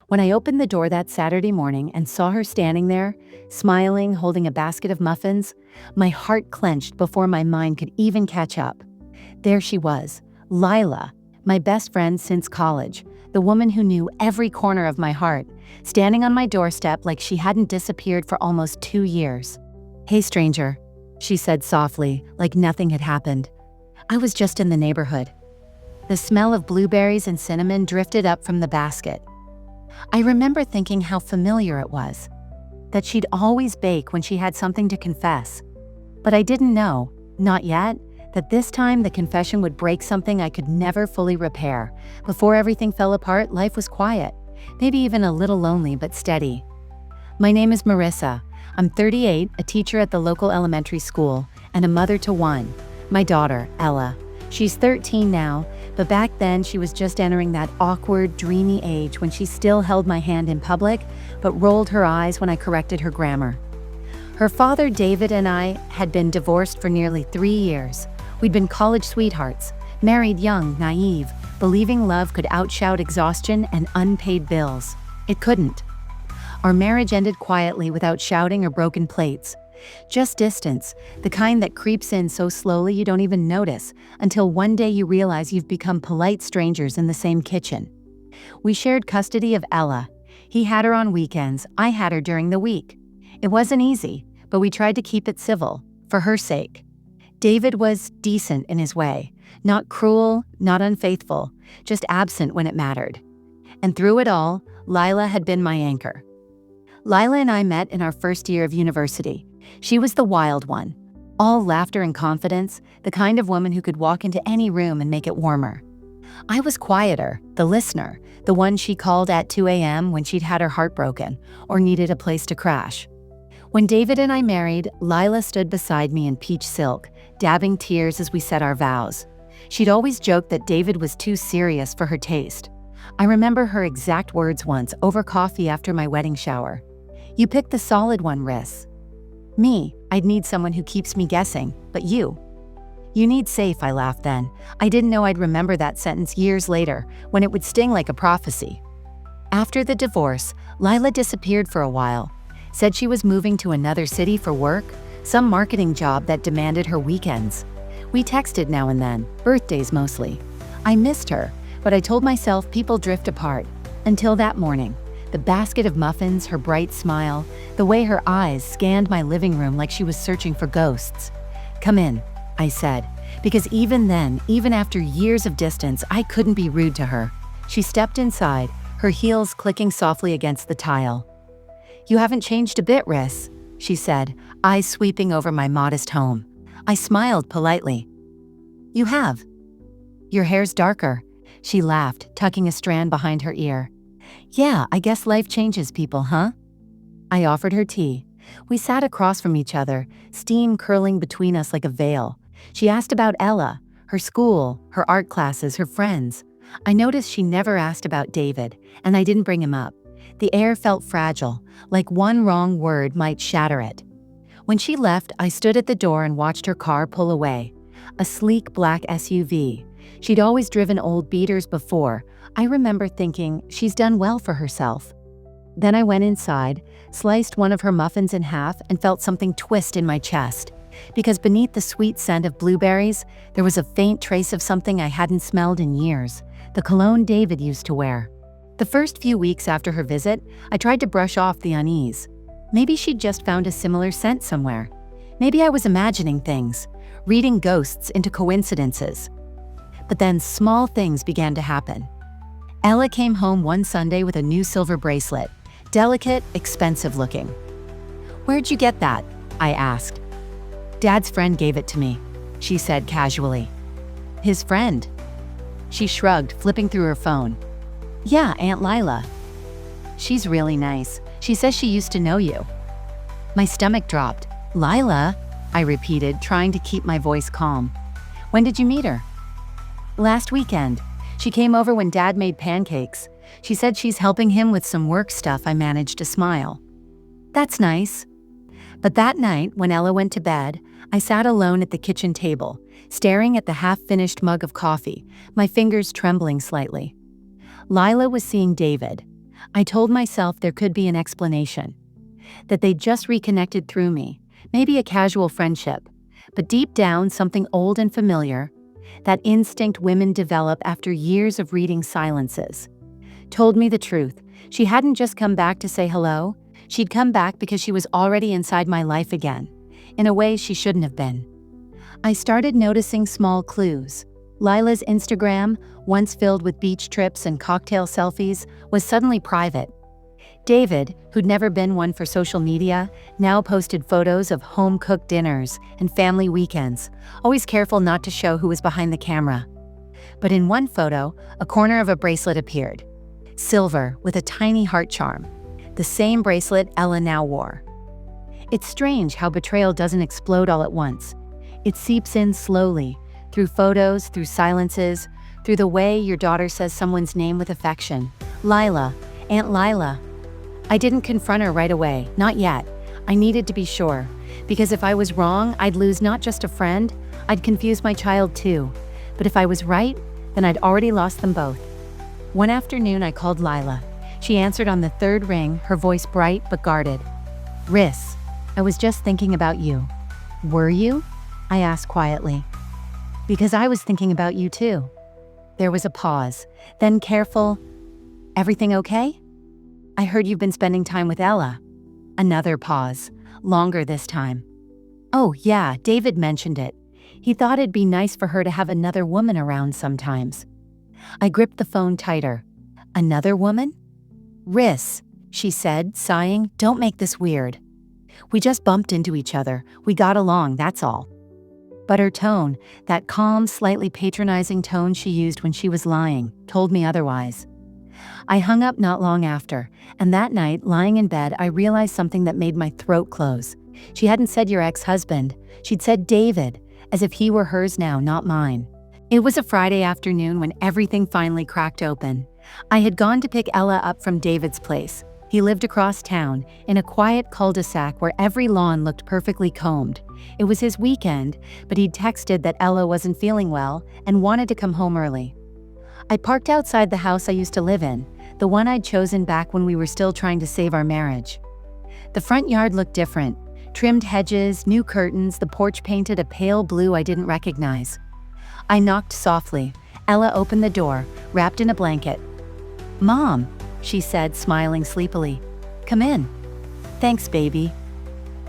When I opened the door that Saturday morning and saw her standing there, smiling, holding a basket of muffins, my heart clenched before my mind could even catch up. There she was, Lila, my best friend since college, the woman who knew every corner of my heart, standing on my doorstep like she hadn't disappeared for almost 2 years. "Hey, stranger," she said softly, like nothing had happened. "I was just in the neighborhood." The smell of blueberries and cinnamon drifted up from the basket. I remember thinking how familiar it was, that she'd always bake when she had something to confess. But I didn't know, not yet, that this time the confession would break something I could never fully repair. Before everything fell apart, life was quiet, maybe even a little lonely but steady. My name is Marissa. I'm 38, a teacher at the local elementary school, and a mother to one, my daughter, Ella. She's 13 now, but back then she was just entering that awkward, dreamy age when she still held my hand in public, but rolled her eyes when I corrected her grammar. Her father, David, and I had been divorced for nearly 3 years. We'd been college sweethearts, married young, naive, believing love could outshout exhaustion and unpaid bills. It couldn't. Our marriage ended quietly without shouting or broken plates. Just distance, the kind that creeps in so slowly you don't even notice, until one day you realize you've become polite strangers in the same kitchen. We shared custody of Ella. He had her on weekends, I had her during the week. It wasn't easy, but we tried to keep it civil, for her sake. David was decent in his way, not cruel, not unfaithful, just absent when it mattered. And through it all, Lila had been my anchor. Lila and I met in our first year of university. She was the wild one, all laughter and confidence, the kind of woman who could walk into any room and make it warmer. I was quieter, the listener, the one she called at 2 a.m. when she'd had her heart broken or needed a place to crash. When David and I married, Lila stood beside me in peach silk, dabbing tears as we said our vows. She'd always joked that David was too serious for her taste. I remember her exact words once over coffee after my wedding shower. "You picked the solid one, Riss." Me, I'd need someone who keeps me guessing, but you need safe, I laughed then. I didn't know I'd remember that sentence years later, when it would sting like a prophecy. After the divorce, Lila disappeared for a while. Said she was moving to another city for work, some marketing job that demanded her weekends. We texted now and then, birthdays mostly. I missed her, but I told myself people drift apart. Until that morning. The basket of muffins, her bright smile, the way her eyes scanned my living room like she was searching for ghosts. "Come in," I said, because even then, even after years of distance, I couldn't be rude to her. She stepped inside, her heels clicking softly against the tile. "You haven't changed a bit, Riss," she said, eyes sweeping over my modest home. I smiled politely. "You have. Your hair's darker," she laughed, tucking a strand behind her ear. "Yeah, I guess life changes people, huh?" I offered her tea. We sat across from each other, steam curling between us like a veil. She asked about Ella, her school, her art classes, her friends. I noticed she never asked about David, and I didn't bring him up. The air felt fragile, like one wrong word might shatter it. When she left, I stood at the door and watched her car pull away. A sleek black SUV. She'd always driven old beaters before. I remember thinking, she's done well for herself. Then I went inside, sliced one of her muffins in half, and felt something twist in my chest. Because beneath the sweet scent of blueberries, there was a faint trace of something I hadn't smelled in years, the cologne David used to wear. The first few weeks after her visit, I tried to brush off the unease. Maybe she'd just found a similar scent somewhere. Maybe I was imagining things, reading ghosts into coincidences. But then small things began to happen. Ella came home one Sunday with a new silver bracelet, delicate, expensive looking. "Where'd you get that?" I asked. "Dad's friend gave it to me," she said casually. "His friend?" She shrugged, flipping through her phone. "Yeah, Aunt Lila. She's really nice. She says she used to know you." My stomach dropped. "Lila?" I repeated, trying to keep my voice calm. "When did you meet her?" "Last weekend. She came over when Dad made pancakes. She said she's helping him with some work stuff." I managed to smile. "That's nice." But that night, when Ella went to bed, I sat alone at the kitchen table, staring at the half-finished mug of coffee, my fingers trembling slightly. Lila was seeing David. I told myself there could be an explanation, that they'd just reconnected through me, maybe a casual friendship. But deep down, something old and familiar, that instinct women develop after years of reading silences, told me the truth. She hadn't just come back to say hello, she'd come back because she was already inside my life again, in a way she shouldn't have been. I started noticing small clues. Lila's Instagram, once filled with beach trips and cocktail selfies, was suddenly private. David, who'd never been one for social media, now posted photos of home-cooked dinners and family weekends, always careful not to show who was behind the camera. But in one photo, a corner of a bracelet appeared. Silver, with a tiny heart charm. The same bracelet Ella now wore. It's strange how betrayal doesn't explode all at once. It seeps in slowly, through photos, through silences, through the way your daughter says someone's name with affection. Lila, Aunt Lila. I didn't confront her right away, not yet. I needed to be sure, because if I was wrong, I'd lose not just a friend, I'd confuse my child too. But if I was right, then I'd already lost them both. One afternoon, I called Lila. She answered on the third ring, her voice bright but guarded. "Riss, I was just thinking about you." "Were you?" I asked quietly. "Because I was thinking about you too." There was a pause, then careful, "Everything okay?" "I heard you've been spending time with Ella." Another pause, longer this time. "Oh yeah, David mentioned it. He thought it'd be nice for her to have another woman around sometimes." I gripped the phone tighter. "Another woman?" "Riss," she said, sighing, "don't make this weird. We just bumped into each other. We got along, that's all." But her tone, that calm, slightly patronizing tone she used when she was lying, told me otherwise. I hung up not long after, and that night, lying in bed, I realized something that made my throat close. She hadn't said your ex-husband. She'd said David, as if he were hers now, not mine. It was a Friday afternoon when everything finally cracked open. I had gone to pick Ella up from David's place. He lived across town, in a quiet cul-de-sac where every lawn looked perfectly combed. It was his weekend, but he'd texted that Ella wasn't feeling well and wanted to come home early. I parked outside the house I used to live in, the one I'd chosen back when we were still trying to save our marriage. The front yard looked different. Trimmed hedges, new curtains, the porch painted a pale blue I didn't recognize. I knocked softly. Ella opened the door, wrapped in a blanket. "Mom," she said, smiling sleepily. "Come in." "Thanks, baby."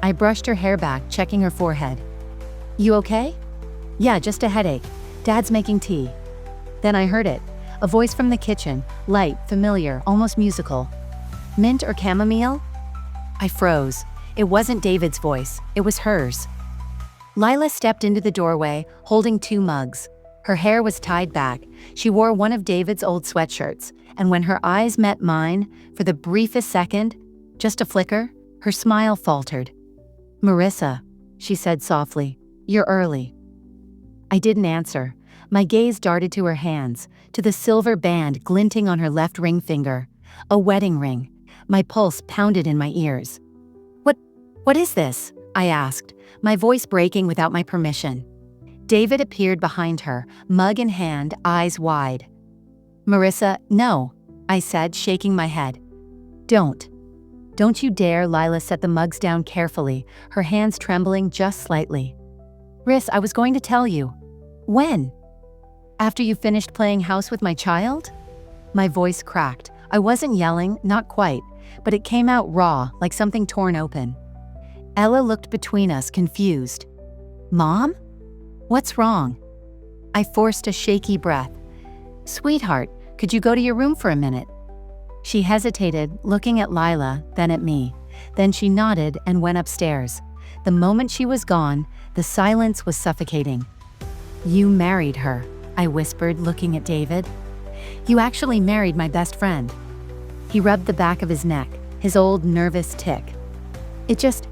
I brushed her hair back, checking her forehead. "You okay?" "Yeah, just a headache. Dad's making tea." Then I heard it. A voice from the kitchen, light, familiar, almost musical. "Mint or chamomile?" I froze. It wasn't David's voice. It was hers. Lila stepped into the doorway, holding 2 mugs. Her hair was tied back. She wore one of David's old sweatshirts, and when her eyes met mine, for the briefest second, just a flicker, her smile faltered. "Marissa," she said softly, "you're early." I didn't answer. My gaze darted to her hands, to the silver band glinting on her left ring finger. A wedding ring. My pulse pounded in my ears. What is this?" I asked, my voice breaking without my permission. David appeared behind her, mug in hand, eyes wide. "Marissa, no," I said, shaking my head. Don't you dare." Lila set the mugs down carefully, her hands trembling just slightly. "Riss, I was going to tell you." "When?" "After you finished playing house with my child?" My voice cracked. I wasn't yelling, not quite, but it came out raw, like something torn open. Ella looked between us, confused. "Mom? What's wrong?" I forced a shaky breath. "Sweetheart, could you go to your room for a minute?" She hesitated, looking at Lila, then at me. Then she nodded and went upstairs. The moment she was gone, the silence was suffocating. "You married her," I whispered, looking at David. "You actually married my best friend." He rubbed the back of his neck, his old nervous tick. "It just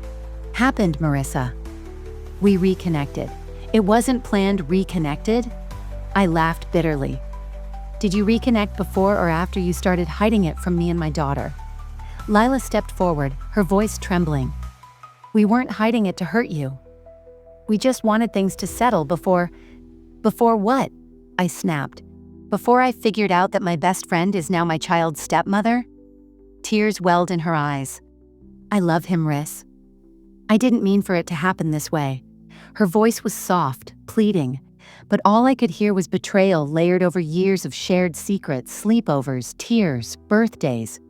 happened, Marissa." We reconnected. It wasn't planned reconnected. I laughed bitterly. "Did you reconnect before or after you started hiding it from me and my daughter?" Lila stepped forward, her voice trembling. "We weren't hiding it to hurt you. We just wanted things to settle before..." "Before what?" I snapped. "Before I figured out that my best friend is now my child's stepmother?" Tears welled in her eyes. I love him, Riss. I didn't mean for it to happen this way. Her voice was soft, pleading, but all I could hear was betrayal layered over years of shared secrets, sleepovers, tears, birthdays.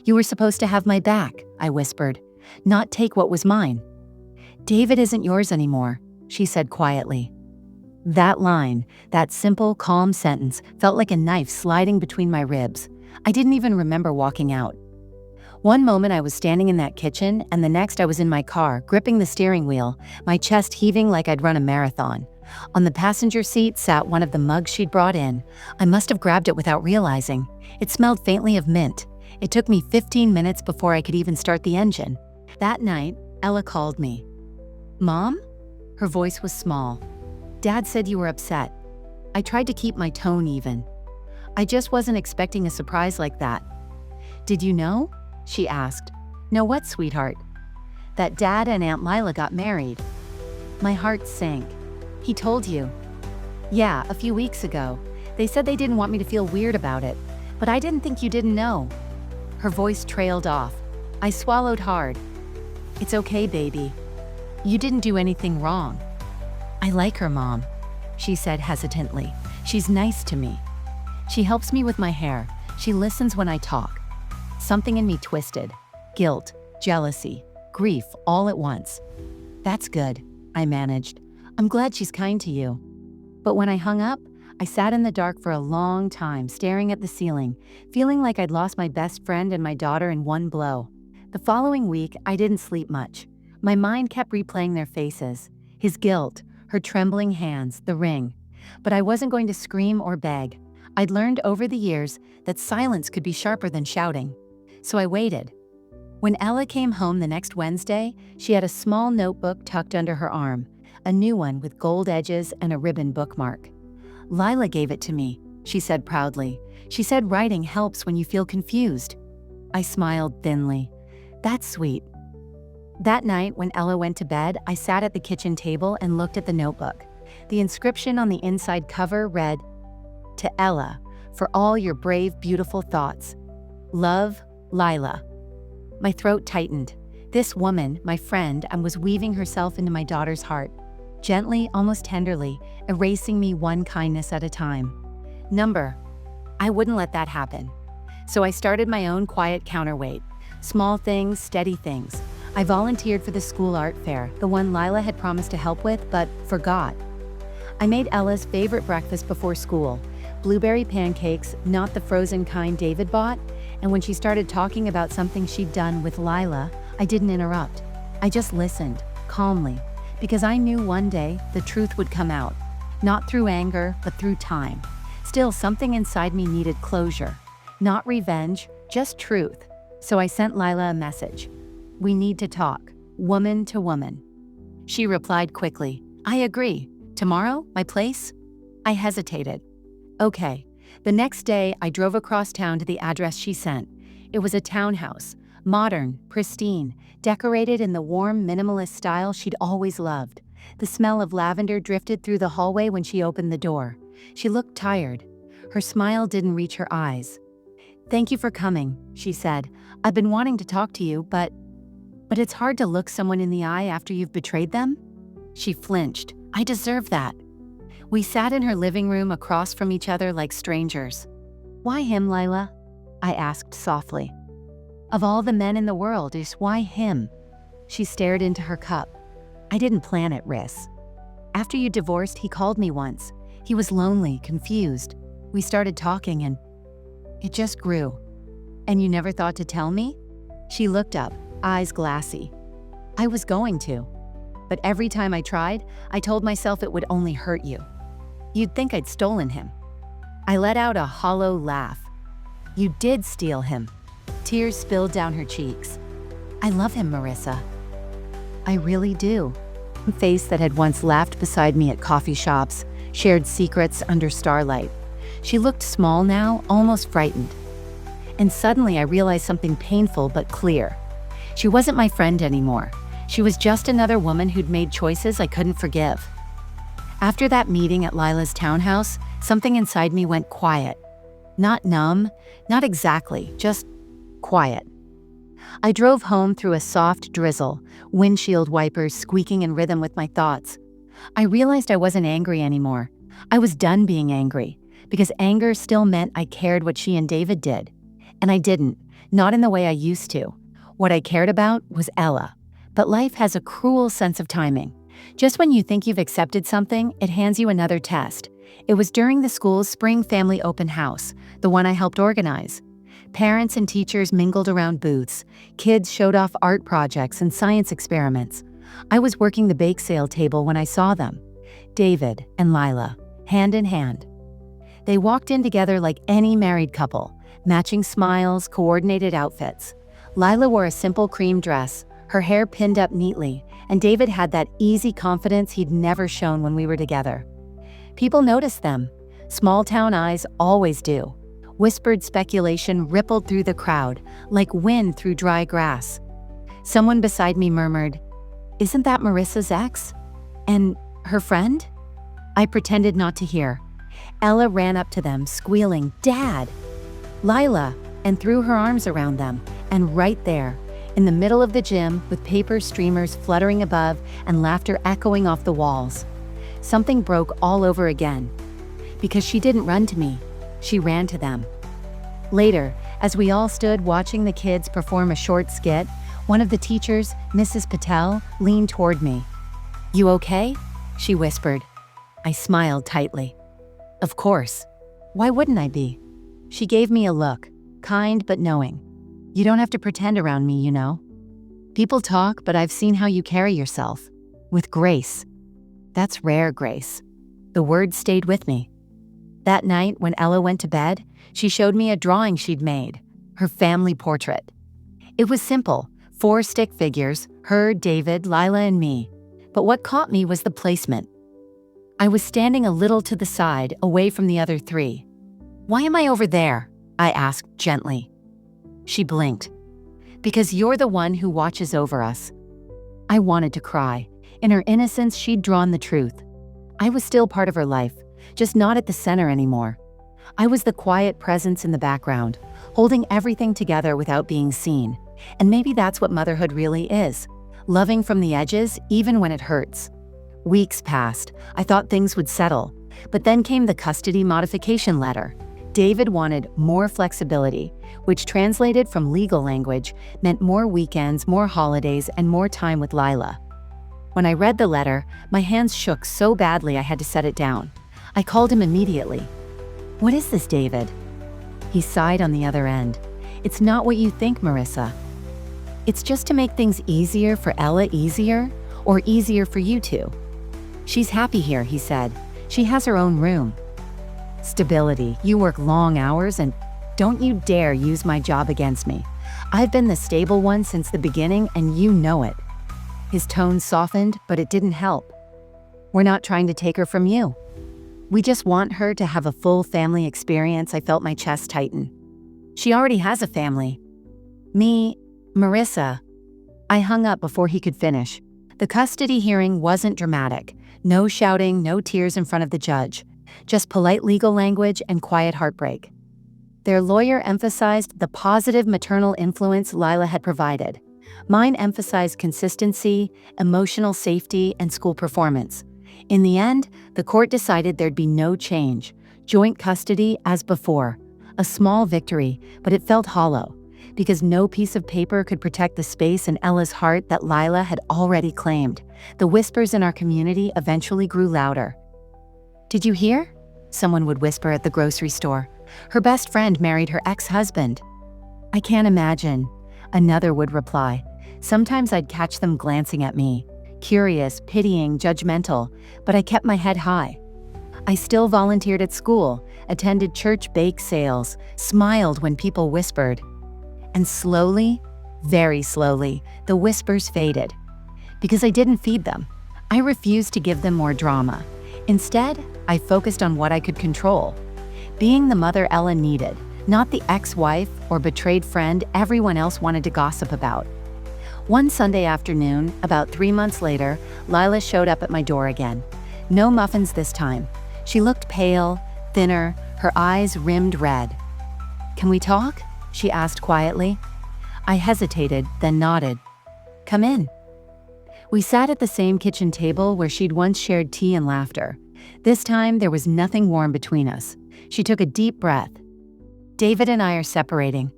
You were supposed to have my back, I whispered, not take what was mine. David isn't yours anymore, she said quietly. That line, that simple, calm sentence, felt like a knife sliding between my ribs. I didn't even remember walking out. One moment I was standing in that kitchen, and the next I was in my car, gripping the steering wheel, my chest heaving like I'd run a marathon. On the passenger seat sat one of the mugs she'd brought in. I must have grabbed it without realizing. It smelled faintly of mint. It took me 15 minutes before I could even start the engine. That night, Ella called me. Mom? Her voice was small. Dad said you were upset. I tried to keep my tone even. I just wasn't expecting a surprise like that. Did you know? She asked. Know what, sweetheart? That Dad and Aunt Lila got married. My heart sank. He told you? Yeah, a few weeks ago. They said they didn't want me to feel weird about it, but I didn't think you didn't know. Her voice trailed off. I swallowed hard. It's okay, baby. You didn't do anything wrong. I like her, Mom, she said hesitantly. She's nice to me. She helps me with my hair. She listens when I talk. Something in me twisted. Guilt, jealousy, grief, all at once. That's good, I managed. I'm glad she's kind to you. But when I hung up, I sat in the dark for a long time, staring at the ceiling, feeling like I'd lost my best friend and my daughter in one blow. The following week, I didn't sleep much. My mind kept replaying their faces. His guilt, her trembling hands, the ring. But I wasn't going to scream or beg. I'd learned over the years that silence could be sharper than shouting. So I waited. When Ella came home the next Wednesday, she had a small notebook tucked under her arm, a new one with gold edges and a ribbon bookmark. Lila gave it to me, she said proudly. She said writing helps when you feel confused. I smiled thinly. That's sweet. That night, when Ella went to bed, I sat at the kitchen table and looked at the notebook. The inscription on the inside cover read, To Ella, for all your brave, beautiful thoughts. Love, Lila. My throat tightened. This woman, my friend, was weaving herself into my daughter's heart, gently, almost tenderly, erasing me one kindness at a time. I wouldn't let that happen. So I started my own quiet counterweight. Small things, steady things. I volunteered for the school art fair, the one Lila had promised to help with, but forgot. I made Ella's favorite breakfast before school, blueberry pancakes, not the frozen kind David bought, and when she started talking about something she'd done with Lila, I didn't interrupt. I just listened, calmly, because I knew one day the truth would come out, not through anger, but through time. Still, something inside me needed closure, not revenge, just truth. So I sent Lila a message. We need to talk, woman to woman. She replied quickly, I agree. Tomorrow, my place? I hesitated. Okay. The next day, I drove across town to the address she sent. It was a townhouse, modern, pristine, decorated in the warm, minimalist style she'd always loved. The smell of lavender drifted through the hallway when she opened the door. She looked tired. Her smile didn't reach her eyes. Thank you for coming, she said. I've been wanting to talk to you, but it's hard to look someone in the eye after you've betrayed them? She flinched. I deserve that. We sat in her living room across from each other like strangers. Why him, Lila? I asked softly. Of all the men in the world, why him? She stared into her cup. I didn't plan it, Riss. After you divorced, he called me once. He was lonely, confused. We started talking and it just grew. And you never thought to tell me? She looked up, eyes glassy. I was going to. But every time I tried, I told myself it would only hurt you. You'd think I'd stolen him. I let out a hollow laugh. You did steal him. Tears spilled down her cheeks. I love him, Marissa. I really do. A face that had once laughed beside me at coffee shops, shared secrets under starlight. She looked small now, almost frightened. And suddenly I realized something painful but clear. She wasn't my friend anymore. She was just another woman who'd made choices I couldn't forgive. After that meeting at Lila's townhouse, something inside me went quiet. Not numb, not exactly, just quiet. I drove home through a soft drizzle, windshield wipers squeaking in rhythm with my thoughts. I realized I wasn't angry anymore. I was done being angry, because anger still meant I cared what she and David did. And I didn't, not in the way I used to. What I cared about was Ella. But life has a cruel sense of timing. Just when you think you've accepted something, it hands you another test. It was during the school's spring family open house, the one I helped organize. Parents and teachers mingled around booths. Kids showed off art projects and science experiments. I was working the bake sale table when I saw them. David and Lila, hand in hand. They walked in together like any married couple, matching smiles, coordinated outfits. Lila wore a simple cream dress, her hair pinned up neatly, and David had that easy confidence he'd never shown when we were together. People noticed them. Small-town eyes always do. Whispered speculation rippled through the crowd, like wind through dry grass. Someone beside me murmured, "Isn't that Marissa's ex? And her friend?" I pretended not to hear. Ella ran up to them, squealing, "Dad!" Lila, and threw her arms around them, and right there, in the middle of the gym, with paper streamers fluttering above and laughter echoing off the walls, something broke all over again. Because she didn't run to me, she ran to them. Later, as we all stood watching the kids perform a short skit, one of the teachers, Mrs. Patel, leaned toward me. "You okay?" she whispered. I smiled tightly. Of course. Why wouldn't I be? She gave me a look, kind but knowing. You don't have to pretend around me, you know. People talk, but I've seen how you carry yourself. With grace. That's rare grace. The word stayed with me. That night, when Ella went to bed, she showed me a drawing she'd made, her family portrait. It was simple, 4 stick figures, her, David, Lila, and me. But what caught me was the placement. I was standing a little to the side, away from the other 3. "Why am I over there?" I asked gently. She blinked. "Because you're the one who watches over us." I wanted to cry. In her innocence, she'd drawn the truth. I was still part of her life, just not at the center anymore. I was the quiet presence in the background, holding everything together without being seen. And maybe that's what motherhood really is, loving from the edges, even when it hurts. Weeks passed. I thought things would settle. But then came the custody modification letter. David wanted more flexibility, which translated from legal language meant more weekends, more holidays, and more time with Lila. When I read the letter, my hands shook so badly I had to set it down. I called him immediately. "What is this, David?" He sighed on the other end. "It's not what you think, Marissa. It's just to make things easier for Ella easier, or easier for you two. She's happy here," he said. "She has her own room." Stability. You work long hours, and don't you dare use my job against me. I've been the stable one since the beginning, and you know it. His tone softened, but it didn't help. "We're not trying to take her from you. We just want her to have a full family experience." I felt my chest tighten. "She already has a family." "Me, Marissa." I hung up before he could finish. The custody hearing wasn't dramatic. No shouting, no tears in front of the judge. Just polite legal language and quiet heartbreak. Their lawyer emphasized the positive maternal influence Lila had provided. Mine emphasized consistency, emotional safety, and school performance. In the end, the court decided there'd be no change. Joint custody as before. A small victory, but it felt hollow, because no piece of paper could protect the space in Ella's heart that Lila had already claimed. The whispers in our community eventually grew louder. "Did you hear?" Someone would whisper at the grocery store. "Her best friend married her ex-husband." "I can't imagine," another would reply. Sometimes I'd catch them glancing at me, curious, pitying, judgmental, but I kept my head high. I still volunteered at school, attended church bake sales, smiled when people whispered. And slowly, very slowly, the whispers faded. Because I didn't feed them. I refused to give them more drama. Instead, I focused on what I could control. Being the mother Ella needed, not the ex-wife or betrayed friend everyone else wanted to gossip about. One Sunday afternoon, about 3 months later, Lila showed up at my door again. No muffins this time. She looked pale, thinner, her eyes rimmed red. "Can we talk?" she asked quietly. I hesitated, then nodded. "Come in." We sat at the same kitchen table where she'd once shared tea and laughter. This time, there was nothing warm between us. She took a deep breath. "David and I are separating."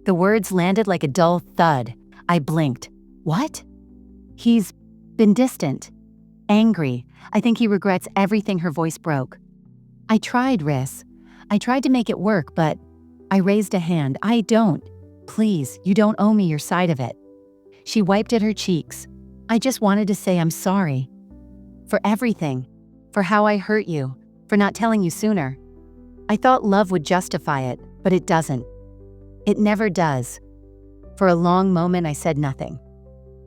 The words landed like a dull thud. I blinked. "What?" "He's been distant. Angry. I think he regrets everything." Her voice broke. "I tried, Riss. I tried to make it work, but..." I raised a hand. "I don't. Please, you don't owe me your side of it." She wiped at her cheeks. "I just wanted to say I'm sorry. For everything. For how I hurt you. For not telling you sooner. I thought love would justify it, but it doesn't. It never does." For a long moment, I said nothing.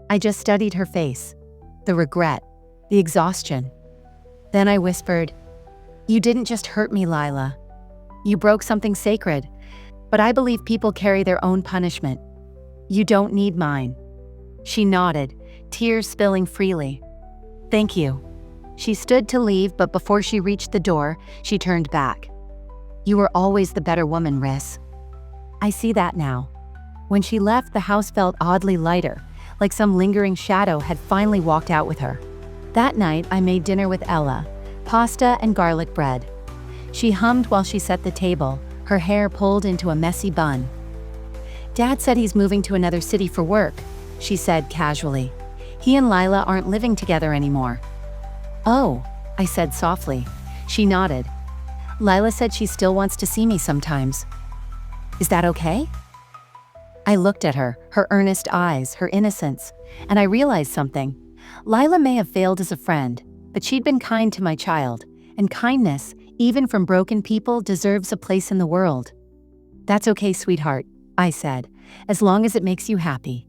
I just studied her face. The regret. The exhaustion. Then I whispered, "You didn't just hurt me, Lila. You broke something sacred. But I believe people carry their own punishment. You don't need mine." She nodded, tears spilling freely. "Thank you." She stood to leave, but before she reached the door, she turned back. "You were always the better woman, Riss." I see that now. When she left, the house felt oddly lighter, like some lingering shadow had finally walked out with her. That night, I made dinner with Ella, pasta and garlic bread. She hummed while she set the table, her hair pulled into a messy bun. "Dad said he's moving to another city for work," she said casually. "He and Lila aren't living together anymore." "Oh," I said softly. She nodded. "Lila said she still wants to see me sometimes. Is that okay?" I looked at her earnest eyes, her innocence, and I realized something. Lila may have failed as a friend, but she'd been kind to my child, and kindness, even from broken people, deserves a place in the world. "That's okay, sweetheart," I said, "as long as it makes you happy."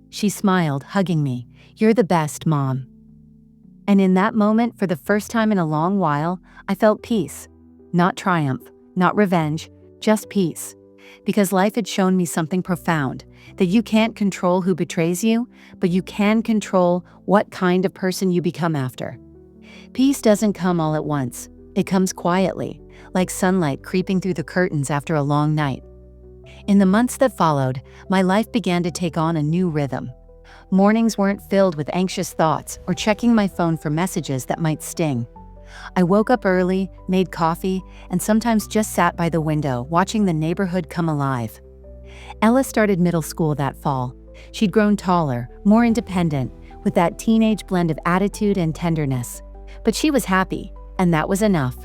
She smiled, hugging me. "You're the best, Mom." And in that moment, for the first time in a long while, I felt peace. Not triumph, not revenge, just peace. Because life had shown me something profound, that you can't control who betrays you, but you can control what kind of person you become after. Peace doesn't come all at once. It comes quietly, like sunlight creeping through the curtains after a long night. In the months that followed, my life began to take on a new rhythm. Mornings weren't filled with anxious thoughts or checking my phone for messages that might sting. I woke up early, made coffee, and sometimes just sat by the window, watching the neighborhood come alive. Ella started middle school that fall. She'd grown taller, more independent, with that teenage blend of attitude and tenderness. But she was happy, and that was enough.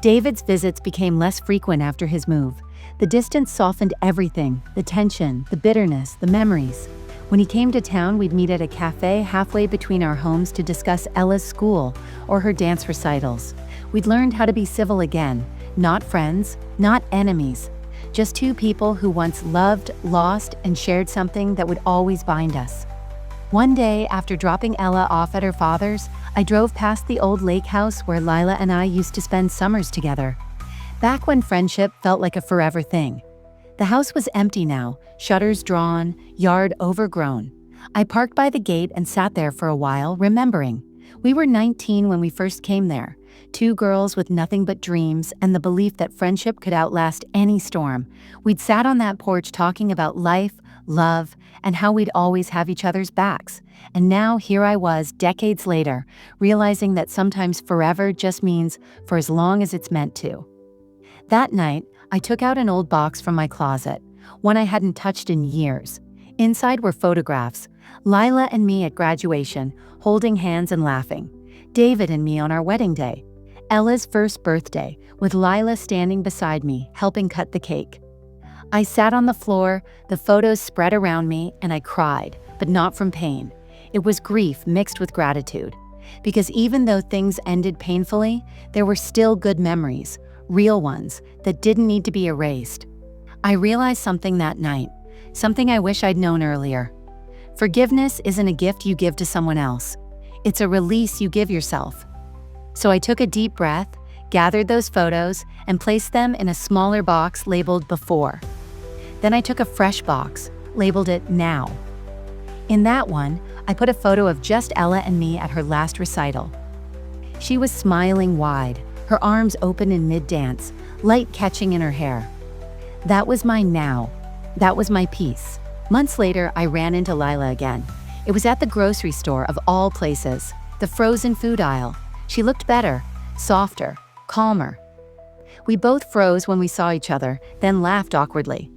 David's visits became less frequent after his move. The distance softened everything, the tension, the bitterness, the memories. When he came to town, we'd meet at a cafe halfway between our homes to discuss Ella's school or her dance recitals. We'd learned how to be civil again, not friends, not enemies, just two people who once loved, lost, and shared something that would always bind us. One day, after dropping Ella off at her father's, I drove past the old lake house where Lila and I used to spend summers together. Back when friendship felt like a forever thing. The house was empty now, shutters drawn, yard overgrown. I parked by the gate and sat there for a while, remembering. We were 19 when we first came there, two girls with nothing but dreams and the belief that friendship could outlast any storm. We'd sat on that porch talking about life, love, and how we'd always have each other's backs. And now here I was, decades later, realizing that sometimes forever just means for as long as it's meant to. That night, I took out an old box from my closet, one I hadn't touched in years. Inside were photographs, Lila and me at graduation, holding hands and laughing. David and me on our wedding day. Ella's first birthday, with Lila standing beside me, helping cut the cake. I sat on the floor, the photos spread around me, and I cried, but not from pain. It was grief mixed with gratitude. Because even though things ended painfully, there were still good memories, real ones, that didn't need to be erased. I realized something that night, something I wish I'd known earlier. Forgiveness isn't a gift you give to someone else. It's a release you give yourself. So I took a deep breath, gathered those photos, and placed them in a smaller box labeled before. Then I took a fresh box, labeled it now. In that one, I put a photo of just Ella and me at her last recital. She was smiling wide, her arms open in mid-dance, light catching in her hair. That was my now. That was my peace. Months later, I ran into Lila again. It was at the grocery store of all places, the frozen food aisle. She looked better, softer, calmer. We both froze when we saw each other, then laughed awkwardly.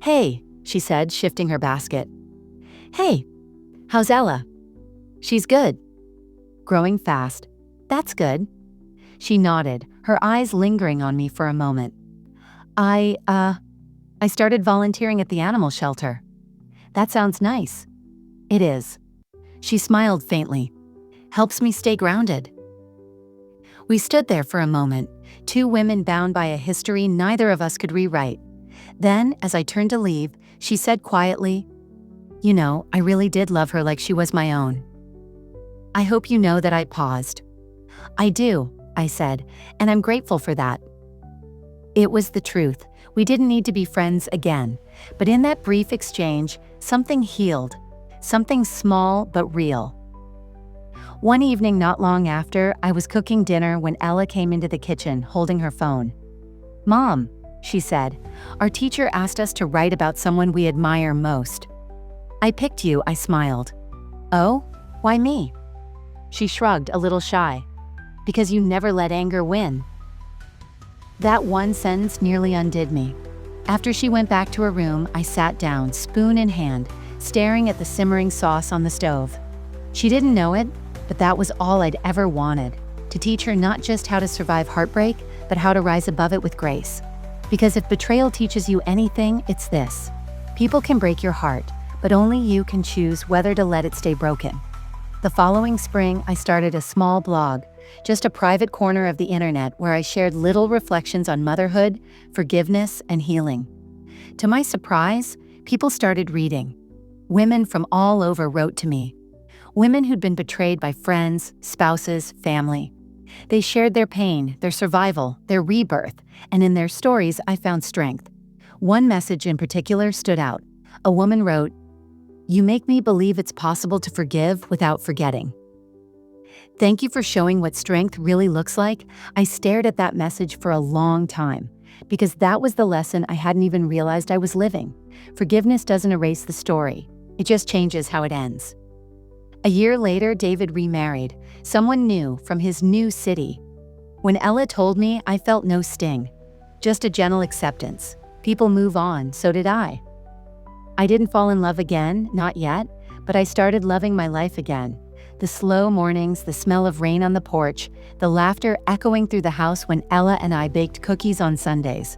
"Hey," she said, shifting her basket. "Hey, how's Ella?" "She's good." "Growing fast." "That's good." She nodded, her eyes lingering on me for a moment. I started volunteering at the animal shelter." "That sounds nice." "It is." She smiled faintly. "Helps me stay grounded." We stood there for a moment, two women bound by a history neither of us could rewrite. Then, as I turned to leave, she said quietly, "You know, I really did love her like she was my own." "I hope you know that." I paused. "I do," I said, "and I'm grateful for that." It was the truth. We didn't need to be friends again. But in that brief exchange, something healed. Something small but real. One evening not long after, I was cooking dinner when Ella came into the kitchen holding her phone. "Mom," she said, "our teacher asked us to write about someone we admire most." "I picked you," I smiled. "Oh? Why me?" She shrugged, a little shy. "Because you never let anger win." That one sentence nearly undid me. After she went back to her room, I sat down, spoon in hand, staring at the simmering sauce on the stove. She didn't know it, but that was all I'd ever wanted, to teach her not just how to survive heartbreak, but how to rise above it with grace. Because if betrayal teaches you anything, it's this. People can break your heart, but only you can choose whether to let it stay broken. The following spring, I started a small blog, just a private corner of the internet where I shared little reflections on motherhood, forgiveness, and healing. To my surprise, people started reading. Women from all over wrote to me. Women who'd been betrayed by friends, spouses, family. They shared their pain, their survival, their rebirth, and in their stories I found strength. One message in particular stood out. A woman wrote, "You make me believe it's possible to forgive without forgetting." Thank you for showing what strength really looks like. I stared at that message for a long time, because that was the lesson I hadn't even realized I was living. Forgiveness doesn't erase the story. It just changes how it ends. A year later, David remarried, someone new from his new city. When Ella told me, I felt no sting, just a gentle acceptance. People move on, so did I. I didn't fall in love again, not yet, but I started loving my life again. The slow mornings, the smell of rain on the porch, the laughter echoing through the house when Ella and I baked cookies on Sundays.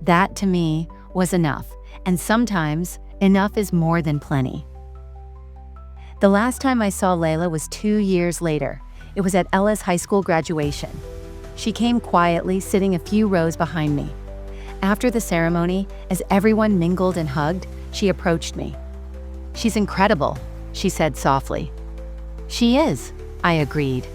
That, to me, was enough. And sometimes, enough is more than plenty. The last time I saw Lila was 2 years later. It was at Ella's high school graduation. She came quietly, sitting a few rows behind me. After the ceremony, as everyone mingled and hugged, she approached me. "She's incredible," she said softly. "She is," I agreed.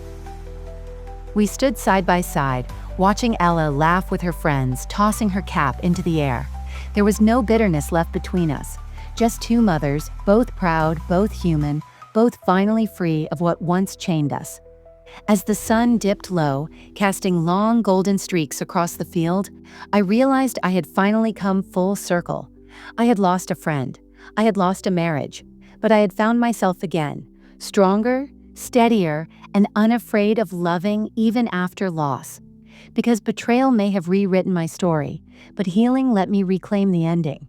We stood side by side, watching Ella laugh with her friends, tossing her cap into the air. There was no bitterness left between us, just two mothers, both proud, both human, both finally free of what once chained us. As the sun dipped low, casting long golden streaks across the field, I realized I had finally come full circle. I had lost a friend. I had lost a marriage. But I had found myself again, stronger, steadier, and unafraid of loving even after loss. Because betrayal may have rewritten my story, but healing let me reclaim the ending.